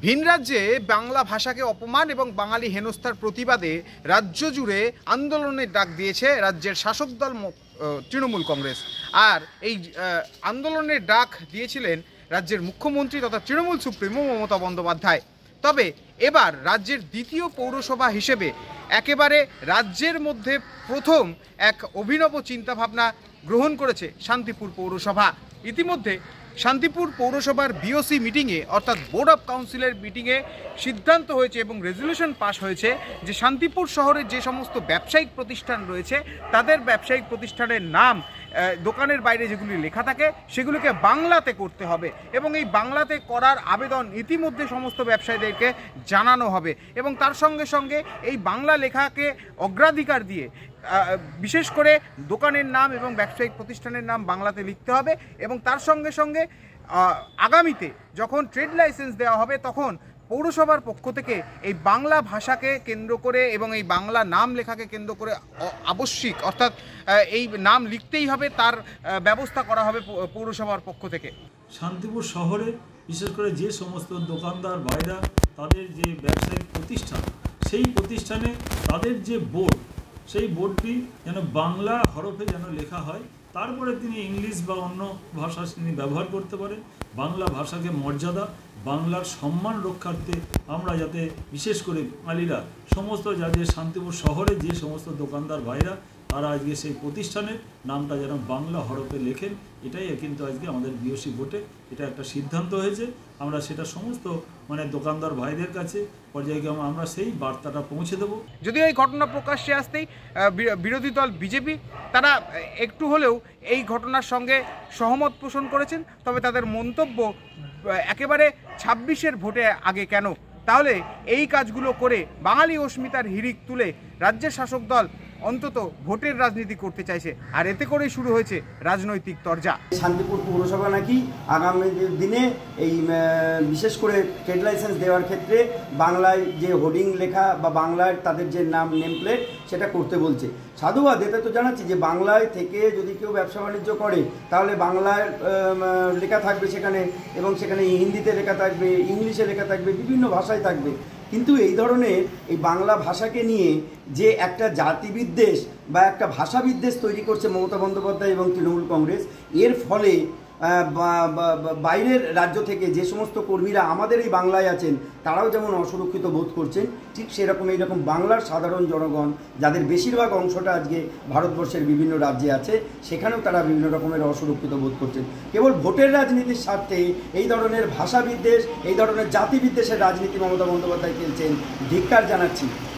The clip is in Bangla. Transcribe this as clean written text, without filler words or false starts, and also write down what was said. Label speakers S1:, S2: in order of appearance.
S1: ভিন রাজ্যে বাংলা ভাষাকে অপমান এবং বাঙালি হেনস্থার প্রতিবাদে রাজ্য জুড়ে আন্দোলনের ডাক দিয়েছে রাজ্যের শাসক দল তৃণমূল কংগ্রেস। আর এই আন্দোলনের ডাক দিয়েছিলেন রাজ্যের মুখ্যমন্ত্রী তথা তৃণমূল সুপ্রিমো মমতা বন্দ্যোপাধ্যায়। তবে এবার রাজ্যের দ্বিতীয় পৌরসভা হিসেবে একেবারে রাজ্যের মধ্যে প্রথম এক অভিনব চিন্তাভাবনা গ্রহণ করেছে শান্তিপুর পৌরসভা। ইতিমধ্যে শান্তিপুর পৌরসভার বিওসি মিটিংয়ে অর্থাৎ বোর্ড অফ কাউন্সিলের মিটিংয়ে সিদ্ধান্ত হয়েছে এবং রেজলিউশন পাস হয়েছে যে শান্তিপুর শহরের যে সমস্ত ব্যবসায়িক প্রতিষ্ঠান রয়েছে তাদের ব্যবসায়িক প্রতিষ্ঠানের নাম দোকানের বাইরে যেগুলি লেখা থাকে সেগুলোকে বাংলাতে করতে হবে এবং এই বাংলাতে করার আবেদন ইতিমধ্যে সমস্ত ব্যবসায়ীদেরকে জানানো হবে এবং তার সঙ্গে সঙ্গে এই বাংলা লেখাকে অগ্রাধিকার দিয়ে বিশেষ করে দোকানের নাম এবং ব্যবসায়িক প্রতিষ্ঠানের নাম বাংলাতে লিখতে হবে এবং তার সঙ্গে সঙ্গে আগামীতে যখন ট্রেড লাইসেন্স দেওয়া হবে তখন পৌরসভার পক্ষ থেকে এই বাংলা ভাষাকে কেন্দ্র করে এবং এই বাংলা নাম লেখাকে কেন্দ্র করে আবশ্যিক অর্থাৎ এই নাম লিখতেই হবে তার ব্যবস্থা করা হবে পৌরসভার পক্ষ থেকে।
S2: শান্তিপুর শহরে বিশেষ করে যে সমস্ত দোকানদার ভাইরা তাদের যে ব্যবসায়িক প্রতিষ্ঠান সেই প্রতিষ্ঠানে তাদের যে বোর্ড সেই বোর্ডটি যেন বাংলা হরফে যেন লেখা হয়, তারপরে তিনি ইংলিশ বা অন্য ভাষা তিনি ব্যবহার করতে পারেন। বাংলা ভাষাকে মর্যাদা বাংলার সম্মান রক্ষার্থে আমরা যাতে বিশেষ করে বাঙালিরা সমস্ত যাদের শান্তিপুর শহরে যে সমস্ত দোকানদার ভাইরা তারা আজকে সেই প্রতিষ্ঠানের নামটা যেন বাংলা হরফে লেখেন, এটাই কিন্তু আজকে আমাদের বিওসি ভোটে এটা একটা সিদ্ধান্ত হয়েছে। আমরা সেটা সমস্ত দোকানদার ভাইদের কাছে পর্যায়ক্রমে আমরা সেই বার্তাটা পৌঁছে দেব।
S1: যদিও এই ঘটনা প্রকাশ্যে আসতেই বিরোধী দল বিজেপি তারা একটু হলেও এই ঘটনার সঙ্গে সহমত পোষণ করেছেন, তবে তাদের মন্তব্য একেবারে 26-এর ভোটে আগে কেন, তাহলে এই কাজগুলো করে বাঙালি অস্মিতার হিড়িক তুলে রাজ্যের শাসক দল অন্তত ভোটের রাজনীতি করতে চাইছে, আর এতে করেই শুরু হয়েছে রাজনৈতিক তরজা।
S3: শান্তিপুর পৌরসভা নাকি আগামী দিনে এই বিশেষ করে ট্রেড লাইসেন্স দেওয়ার ক্ষেত্রে বাংলায় যে হোর্ডিং লেখা বা বাংলায় তাদের যে নাম নেম প্লেট সেটা করতে বলছে। সাধুবাদ, এতে তো জানাচ্ছি যে বাংলায় থেকে যদি কেউ ব্যবসা বাণিজ্য করে তাহলে বাংলায় লেখা থাকবে সেখানে, এবং সেখানে হিন্দিতে লেখা থাকবে, ইংলিশে লেখা থাকবে, বিভিন্ন ভাষায় থাকবে। কিন্তু এই ধরনের এই বাংলা ভাষাকে নিয়ে যে একটা জাতিবিদ্বেষ বা একটা ভাষাবিদ্বেষ তৈরি করছে মমতা বন্দ্যোপাধ্যায় এবং তৃণমূল কংগ্রেস, এর ফলে বাইরের রাজ্য থেকে যে সমস্ত কর্মীরা আমাদের এই বাংলায় আছেন তারাও যেমন অসুরক্ষিত বোধ করছেন, ঠিক সেরকম এইরকম বাংলার সাধারণ জনগণ যাদের বেশিরভাগ অংশটা আজকে ভারতবর্ষের বিভিন্ন রাজ্যে আছে সেখানেও তারা বিভিন্ন রকমের অসুরক্ষিত বোধ করছেন। কেবল ভোটের রাজনীতির স্বার্থে এই ধরনের ভাষাবিদ্বেষ, এই ধরনের জাতিবিদ্বেষের রাজনীতি মমতা বন্দ্যোপাধ্যায় খেলছেন, ধিক্কার জানাচ্ছি।